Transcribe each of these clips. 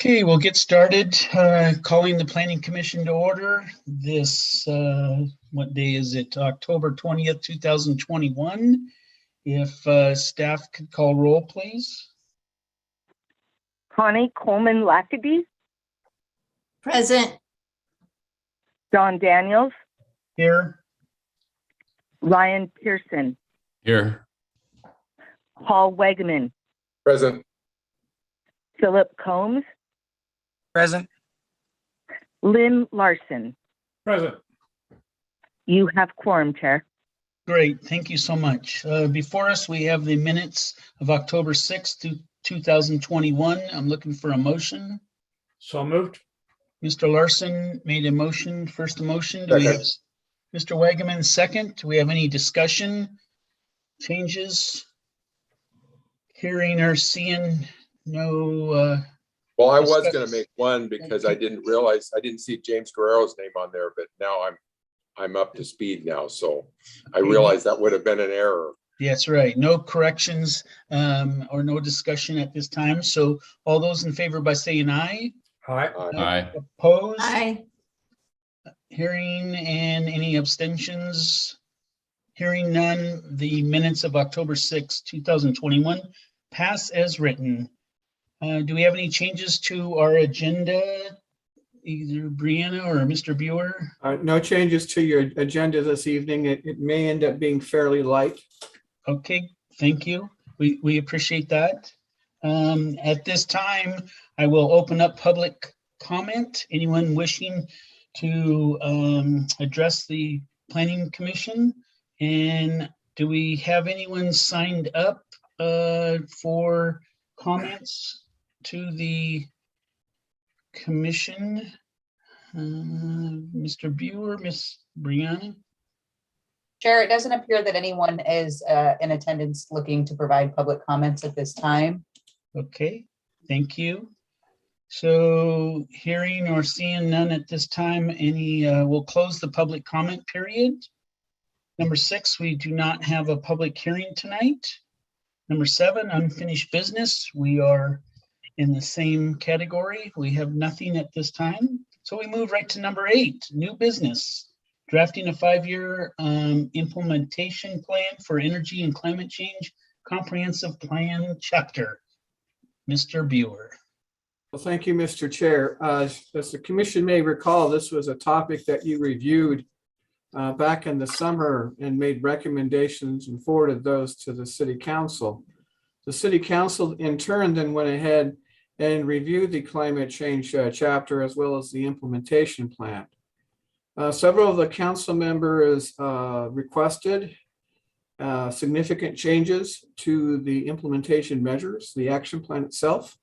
Okay, we'll get started. Calling the Planning Commission to order. This, what day is it? October 20th, 2021. If staff could call roll, please. Connie Coleman Lafferty, Present. Don Daniels, Here. Ryan Pearson, Here. Paul Wegman, Present. Philip Combs, Present. Lynn Larson. Present. You have quorum, Chair. Great, thank you so much. Before us, we have the minutes of October 6th, 2021. I'm looking for a motion. So moved. Mr. Larson made a motion, first motion. Do we have Mr. Wagaman second? Do we have any discussion, changes? Hearing or seeing no, Well, I was going to make one because I didn't realize, I didn't see James Guerrero's name on there, but now I'm up to speed now. So I realized that would have been an error. that's right. No corrections or no discussion at this time. So all those in favor by saying aye. Hi. Aye. Opposed? Aye. Hearing and any abstentions? Hearing none, the minutes of October 6, 2021 pass as written. Do we have any changes to our agenda? Either Brianna or Mr. Buer? No changes to your agenda this evening. It may end up being fairly light. Okay, thank you. We appreciate that. At this time, I will open up public comment. Anyone wishing to address the Planning Commission? And do we have anyone signed up for comments to the commission? Mr. Buer, Miss Brianna? Chair, it doesn't appear that anyone is in attendance looking to provide public comments at this time. Okay, thank you. So hearing or seeing none at this time, we'll close the public comment period. Number 6, we do not have a public hearing tonight. Number 7, unfinished business. We are in the same category. We have nothing at this time. So we move right to number 8, new business. Drafting a 5-year implementation plan for energy and climate change comprehensive plan chapter. Mr. Buer. Well, thank you, Mr. Chair. As the commission may recall, this was a topic that you reviewed back in the summer and made recommendations and forwarded those to the City Council. The City Council in turn then went ahead and reviewed the climate change chapter as well as the implementation plan. Several of the council members requested significant changes to the implementation measures, the action plan itself.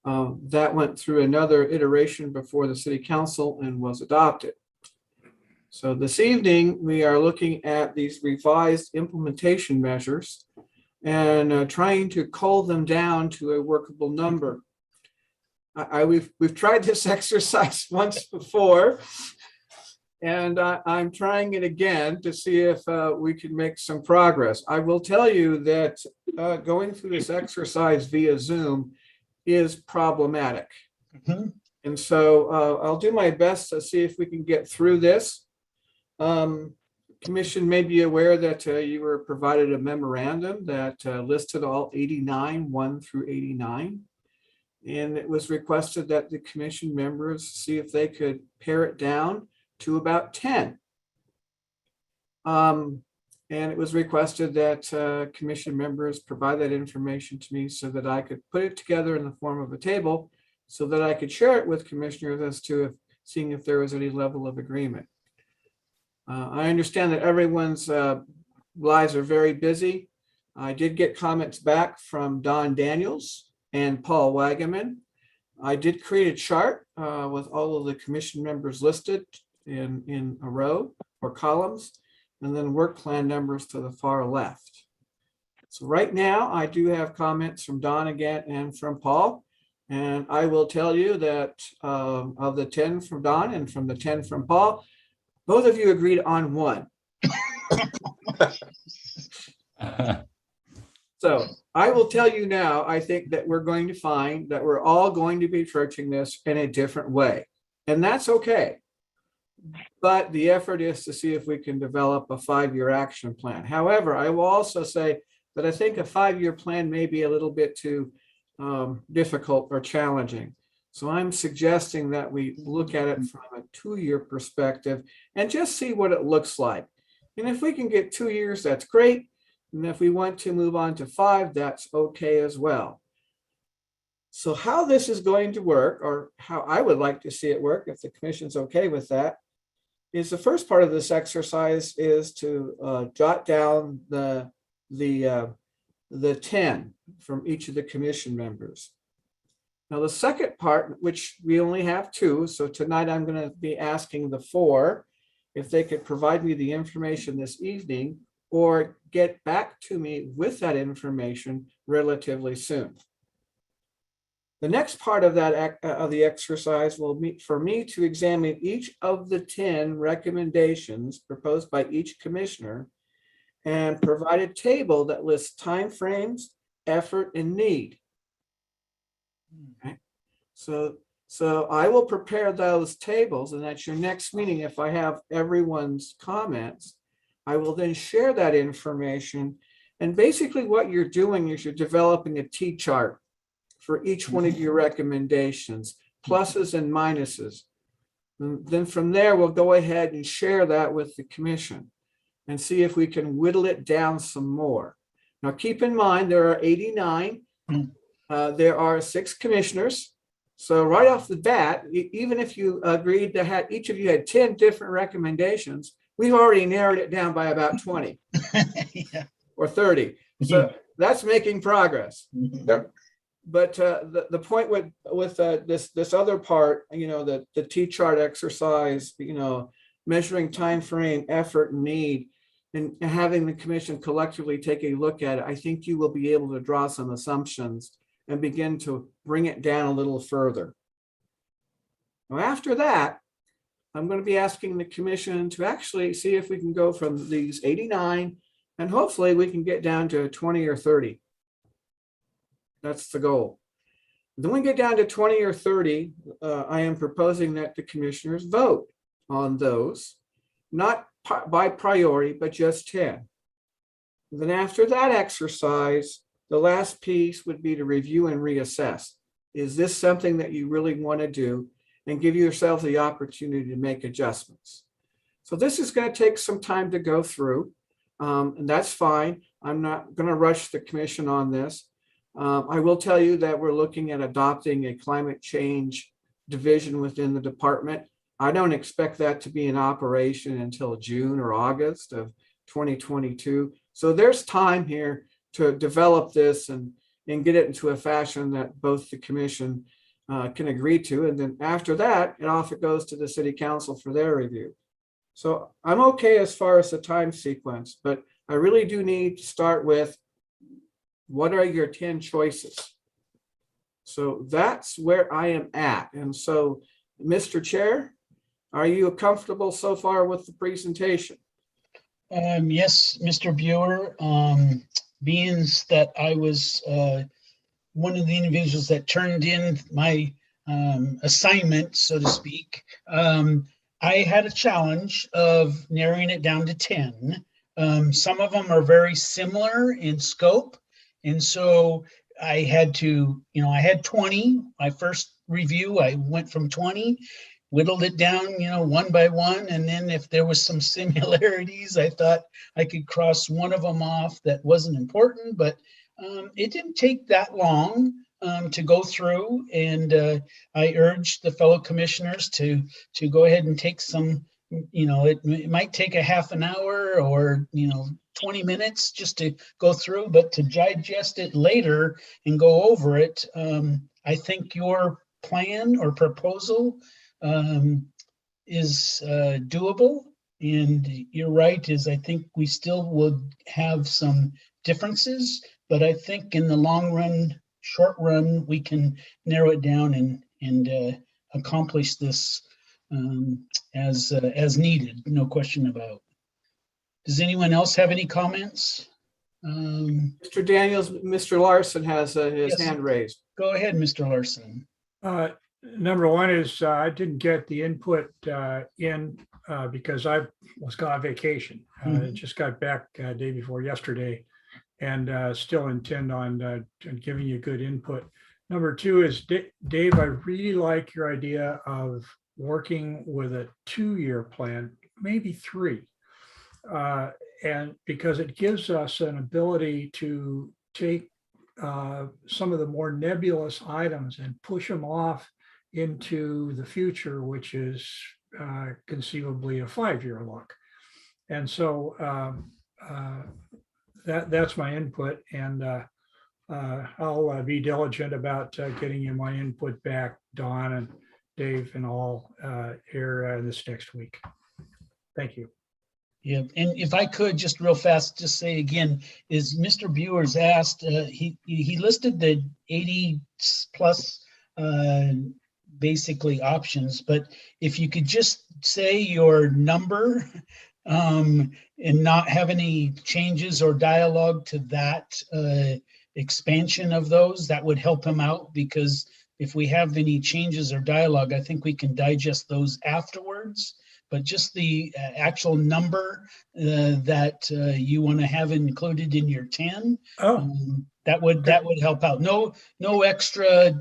That went through another iteration before the City Council and was adopted. So this evening, we are looking at these revised implementation measures and trying to cull them down to a workable number. We've tried this exercise once before, and I'm trying it again to see if we can make some progress. I will tell you that going through this exercise via Zoom is problematic. Mm-hmm. And so I'll do my best to see if we can get through this. Commission may be aware that you were provided a memorandum that listed all 89, 1 through 89. And it was requested that the commission members see if they could pare it down to about 10. And it was requested that commission members provide that information to me so that I could put it together in the form of a table so that I could share it with commissioners as to seeing if there was any level of agreement. I understand that everyone's lives are very busy. I did get comments back from Don Daniels and Paul Wagaman. I did create a chart with all of the commission members listed in a row or columns, and then work plan numbers to the far left. So right now, I do have comments from Don again and from Paul. And I will tell you that of the 10 from Don and from the 10 from Paul, both of you agreed on one. So I will tell you now, I think that we're going to find that we're all going to be approaching this in a different way. And that's okay. But the effort is to see if we can develop a 5-year action plan. However, I will also say that I think a 5-year plan may be a little bit too difficult or challenging. So I'm suggesting that we look at it from a 2-year perspective and just see what it looks like. And if we can get 2 years, that's great. And if we want to move on to 5, that's okay as well. So how this is going to work, or how I would like to see it work, if the commission's okay with that, is the first part of this exercise is to jot down the 10 from each of the commission members. Now, the second part, which we only have 2, so tonight I'm going to be asking the 4 if they could provide me the information this evening or get back to me with that information relatively soon. The next part of that of the exercise will be for me to examine each of the 10 recommendations proposed by each commissioner and provide a table that lists timeframes, effort, and need. Okay. So I will prepare those tables, and at your next meeting, if I have everyone's comments, I will then share that information. And basically what you're doing is you're developing a T-chart for each one of your recommendations, pluses and minuses. And then from there, we'll go ahead and share that with the commission and see if we can whittle it down some more. Now, keep in mind, there are 89. There are 6 commissioners. So right off the bat, even if you agreed to have, each of you had 10 different recommendations, we've already narrowed it down by about 20 Yeah. or 30. So that's making progress. Yep. But the point with this other part, the T-chart exercise, measuring time frame, effort, and need, and having the commission collectively take a look at it, I think you will be able to draw some assumptions and begin to bring it down a little further. Now, after that, I'm going to be asking the commission to actually see if we can go from these 89, and hopefully we can get down to 20 or 30. That's the goal. Then we get down to 20 or 30, I am proposing that the commissioners vote on those, not by priority, but just 10. Then after that exercise, the last piece would be to review and reassess. Is this something that you really want to do? And give yourself the opportunity to make adjustments. So this is going to take some time to go through, and that's fine. I'm not going to rush the commission on this. I will tell you that we're looking at adopting a climate change division within the department. I don't expect that to be in operation until June or August of 2022. So there's time here to develop this and get it into a fashion that both the commission can agree to. And then after that, it goes to the city council for their review. So I'm okay as far as the time sequence, but I really do need to start with what are your 10 choices? So that's where I am at. And so, Mr. Chair, are you comfortable so far with the presentation? Yes, Mr. Buer, being that I was one of the individuals that turned in my assignment, so to speak, I had a challenge of narrowing it down to 10. Some of them are very similar in scope. And so I had to, I had 20. My first review, I went from 20, whittled it down, one by one. And then if there was some similarities, I thought I could cross one of them off that wasn't important, but it didn't take that long to go through. And I urged the fellow commissioners to go ahead and take some, it might take a half an hour or, 20 minutes just to go through, but to digest it later and go over it, I think your plan or proposal is doable. And you're right, I think we still would have some differences, but I think in the long run, short run, we can narrow it down and accomplish this as needed, no question about. Does anyone else have any comments? Mr. Daniels, Mr. Larson has his Yes. hand raised. Go ahead, Mr. Larson. Number one is I didn't get the input in because I was gone on vacation. Mhm. Just got back day before yesterday and still intend on giving you good input. Number two is Dave, I really like your idea of working with a 2-year plan, maybe 3. And because it gives us an ability to take some of the more nebulous items and push them off into the future, which is conceivably a 5-year look. And so that's my input, and I'll be diligent about getting you my input back, Don and Dave and all here this next week. Thank you. Yeah, and if I could just real fast, just say again, is Mr. Buers asked, he listed the 80 plus basically options, but if you could just say your number and not have any changes or dialogue to that expansion of those, that would help him out, because if we have any changes or dialogue, I think we can digest those afterwards. But just the actual number that you want to have included in your 10, that would help out. No extra,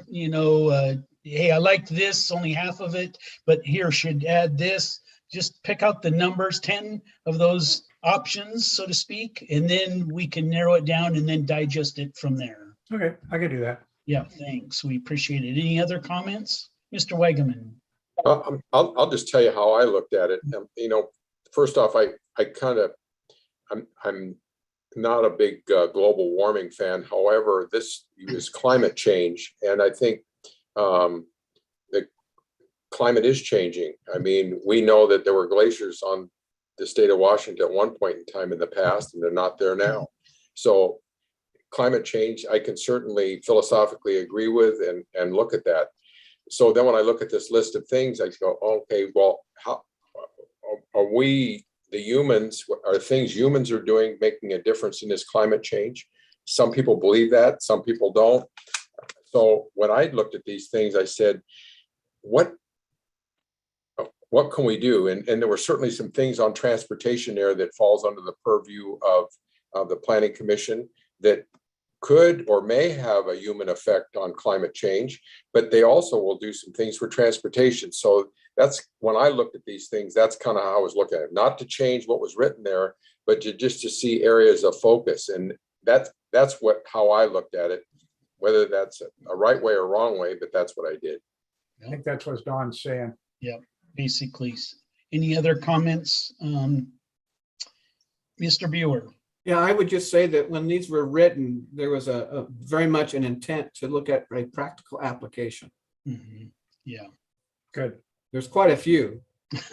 hey, I liked this, only half of it, but here should add this. Just pick out the numbers, 10 of those options, so to speak, and then we can narrow it down and then digest it from there. Okay, I can do that. Yeah, thanks. We appreciate it. Any other comments? Mr. Wegeman? I'll just tell you how I looked at it. First off, I'm not a big global warming fan. However, this is climate change, and I think the climate is changing. I mean, we know that there were glaciers on the state of Washington at one point in time in the past, and they're not there now. So climate change, I can certainly philosophically agree with and look at that. So then when I look at this list of things, I go, okay, well, how are we, the humans, are things humans are doing making a difference in this climate change? Some people believe that, some people don't. So when I looked at these things, I said, what can we do? And there were certainly some things on transportation there that falls under the purview of the Planning Commission that could or may have a human effect on climate change, but they also will do some things for transportation. So that's when I looked at these things, that's kind of how I was looking at it. Not to change what was written there, but just to see areas of focus. And that's how I looked at it, whether that's a right way or wrong way, but that's what I did. I think that's what Don's saying. Yeah, basically. Any other comments? Mr. Buer? Yeah, I would just say that when these were written, there was a very much an intent to look at a practical application. Mm-hmm. Yeah. Good. There's quite a few,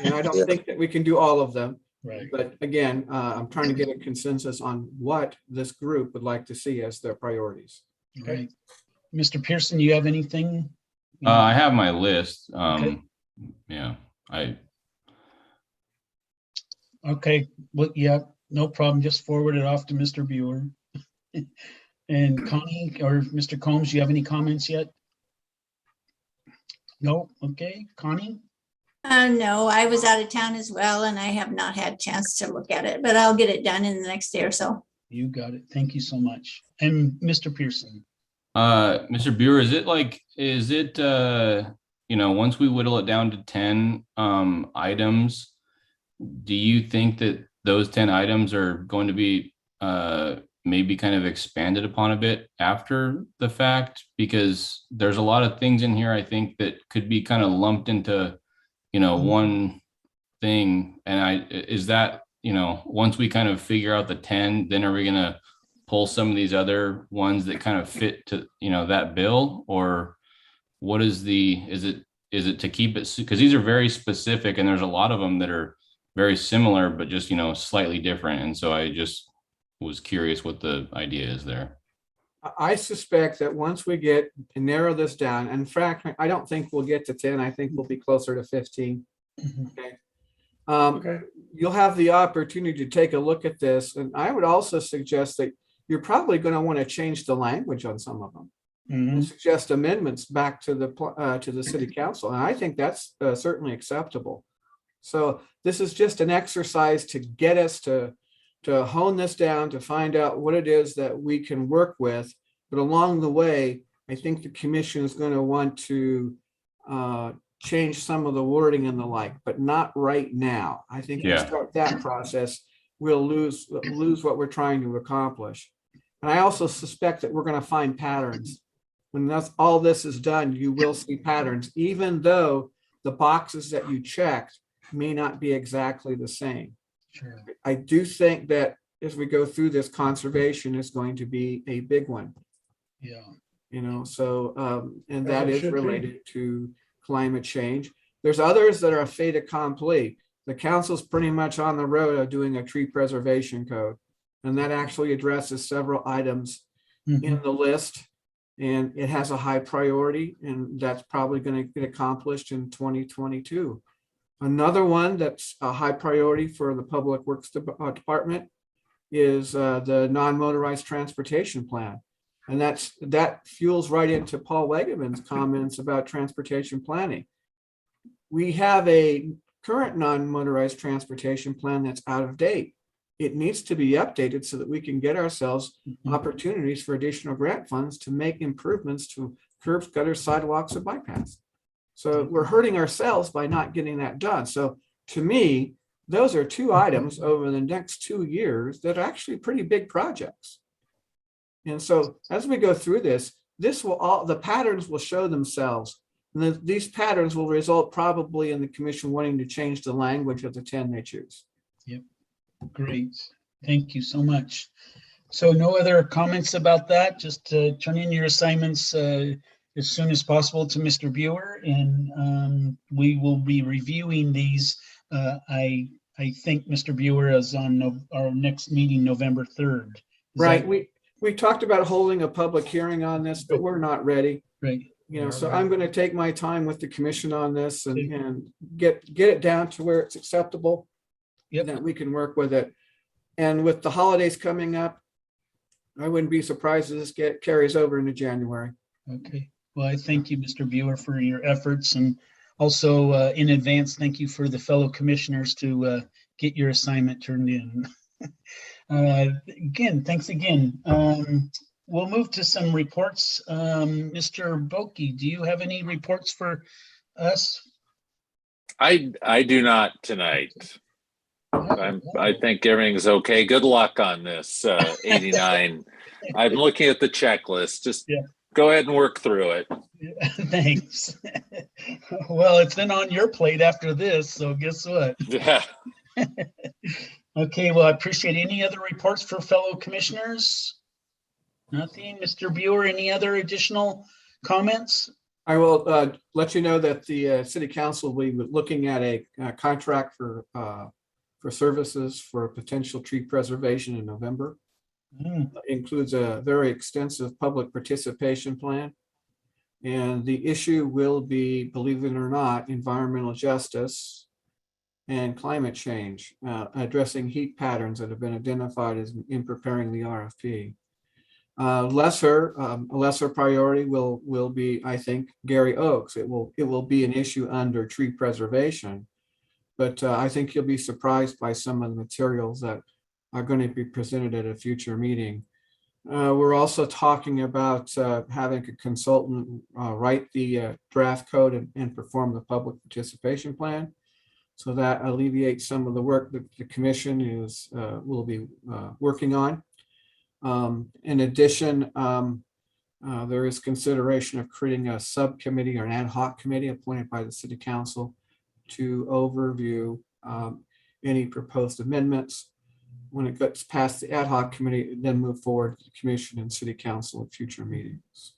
and I don't think that we can do all of them. Right. But again, I'm trying to get a consensus on what this group would like to see as their priorities. Right. Mr. Pearson, you have anything? I have my list. Okay. Yeah, Okay. Well, yeah, no problem. Just forward it off to Mr. Buer. And Connie or Mr. Combs, you have any comments yet? No? Okay. Connie? No, I was out of town as well, and I have not had a chance to look at it, but I'll get it done in the next day or so. You got it. Thank you so much. And Mr. Pearson? Mr. Buer, once we whittle it down to 10 items, do you think that those 10 items are going to be maybe kind of expanded upon a bit after the fact? Because there's a lot of things in here, I think, that could be kind of lumped into, one thing. And once we kind of figure out the 10, then are we going to pull some of these other ones that kind of fit to, that bill? Or what is it to keep it? Because these are very specific and there's a lot of them that are very similar, but just, slightly different. And so I just was curious what the idea is there. I suspect that once we get to narrow this down, and frankly, I don't think we'll get to 10. I think we'll be closer to 15. Okay. Okay. You'll have the opportunity to take a look at this. And I would also suggest that you're probably going to want to change the language on some of them. Mhm. Suggest amendments back to the city council. And I think that's certainly acceptable. So this is just an exercise to get us to hone this down, to find out what it is that we can work with. But along the way, I think the commission is going to want to change some of the wording and the like, but not right now. I think if we Yeah. start that process, we'll lose what we're trying to accomplish. And I also suspect that we're going to find patterns. When all this is done, you will see patterns, even though the boxes that you checked may not be exactly the same. Sure. I do think that as we go through this, conservation is going to be a big one, Yeah. so, and As that it is should be. related to climate change. There's others that are a fait accompli. The council's pretty much on the road of doing a tree preservation code. And that actually addresses several items Mhm. in the list. And it has a high priority, and that's probably going to get accomplished in 2022. Another one that's a high priority for the Public Works Department is the non-motorized transportation plan. And that fuels right into Paul Wegeman's comments about transportation planning. We have a current non-motorized transportation plan that's out of date. It needs to be updated so that we can get ourselves Mhm. opportunities for additional grant funds to make improvements to curbs, gutters, sidewalks, and bike paths. So we're hurting ourselves by not getting that done. So to me, those are two items over the next 2 years that are actually pretty big projects. And so as we go through this the patterns will show themselves. And these patterns will result probably in the commission wanting to change the language of the 10 they choose. Great. Thank you so much. So no other comments about that? Just turn in your assignments as soon as possible to Mr. Buer, and we will be reviewing these. I think Mr. Buer is on our next meeting, November 3rd. Right. We talked about holding a public hearing on this, but we're not ready. Right. So I'm going to take my time with the commission on this and get it down to where it's acceptable. Yep. That we can work with it. And with the holidays coming up, I wouldn't be surprised if this carries over into January. Okay. Well, I thank you, Mr. Buer, for your efforts, and also in advance, thank you for the fellow commissioners to get your assignment turned in. Again, thanks again. We'll move to some reports. Mr. Boki, do you have any reports for us? I do not tonight. I think everything's okay. Good luck on this 89. I'm looking at the checklist. Just go ahead and work through it. Thanks. Well, it's been on your plate after this, so guess what? Yeah. Okay, well, I appreciate any other reports for fellow commissioners. Nothing. Mr. Buer, any other additional comments? I will let you know that the city council will be looking at a contract for services for potential tree preservation in November. Includes a very extensive public participation plan. And the issue will be, believe it or not, environmental justice and climate change, addressing heat patterns that have been identified as in preparing the RFP. A lesser priority will be, I think, Gary Oaks. It will be an issue under tree preservation, but I think you'll be surprised by some of the materials that are going to be presented at a future meeting. We're also talking about having a consultant write the draft code and perform the public participation plan. So that alleviates some of the work that the commission will be working on. In addition, there is consideration of creating a subcommittee or an ad hoc committee appointed by the city council to overview any proposed amendments. When it gets past the ad hoc committee, then move forward to the commission and city council at future meetings.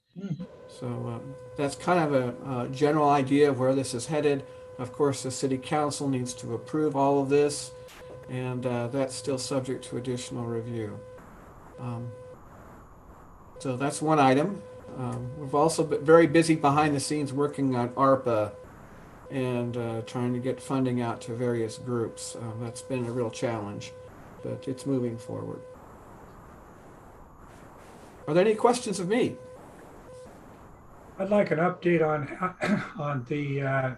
So that's kind of a general idea of where this is headed. Of course, the city council needs to approve all of this, and that's still subject to additional review. So that's one item. We've also been very busy behind the scenes working on ARPA and trying to get funding out to various groups. That's been a real challenge, but it's moving forward. Are there any questions of me? I'd like an update on the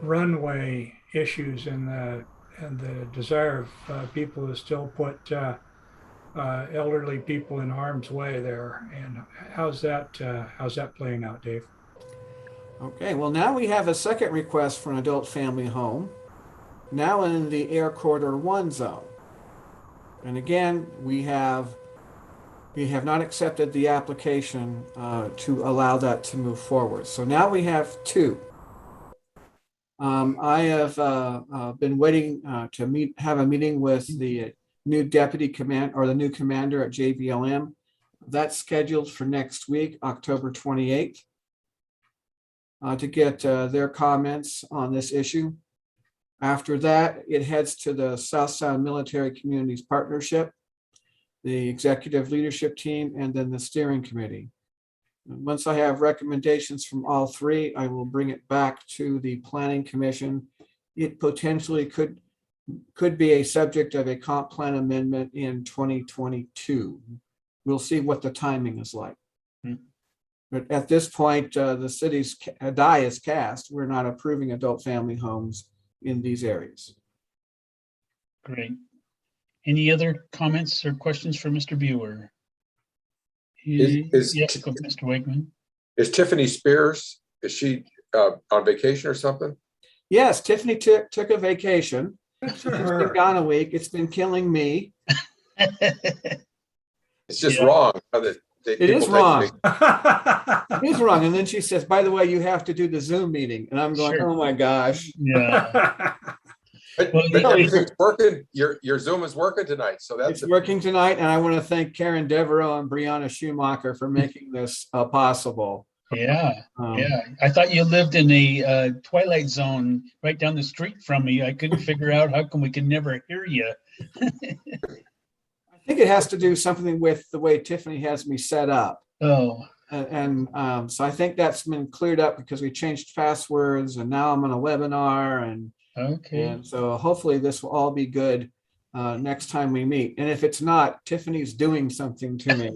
runway issues and the desire of people to still put elderly people in harm's way there. And how's that playing out, Dave? Okay, well, now we have a second request for an adult family home, now in the Air Corridor 1 zone. And again, we have not accepted the application to allow that to move forward. So now we have two. I have been waiting to have a meeting with the new deputy command or the new commander at JBLM. That's scheduled for next week, October 28th, to get their comments on this issue. After that, it heads to the South Sound Military Communities Partnership, the executive leadership team, and then the steering committee. And once I have recommendations from all three, I will bring it back to the Planning Commission. It potentially could be a subject of a comp plan amendment in 2022. We'll see what the timing is like. But at this point, the city's die is cast. We're not approving adult family homes in these areas. Great. Any other comments or questions for Mr. Viewer? Yes, go, Mr. Wakeman. Is Tiffany Spears, is she on vacation or something? Yes, Tiffany took a vacation. She's been gone a week. It's been killing me. It's just Yeah. wrong. It is wrong. It is wrong. And then she says, by the way, you have to do the Zoom meeting. And I'm going, Sure. oh my gosh. Yeah. But Well, everything's working. Your Zoom is working tonight. So that's It's working tonight. And I want to thank Karen Devereaux and Brianna Schumacher for making this possible. Yeah. Yeah. I thought you lived in a twilight zone right down the street from me. I couldn't figure out how come we could never hear you. I think it has to do something with the way Tiffany has me set up. Oh, And so I think that's been cleared up because we changed passwords and now I'm on a webinar okay. and so hopefully this will all be good next time we meet. And if it's not, Tiffany's doing something to me.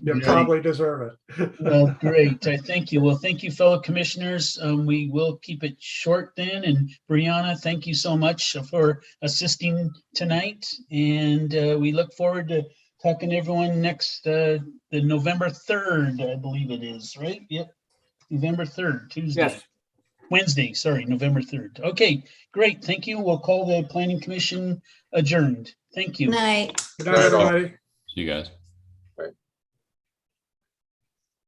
You probably deserve it. Well, great. I thank you. Well, thank you, fellow commissioners. We will keep it short then. And Brianna, thank you so much for assisting tonight. And we look forward to talking to everyone next, the November 3rd, I believe it is, right? Yep. November 3rd, Tuesday. Yes. Wednesday, sorry, November 3rd. Okay, great. Thank you. We'll call the Planning Commission adjourned. Thank you. Night. Good night, everybody. See you guys.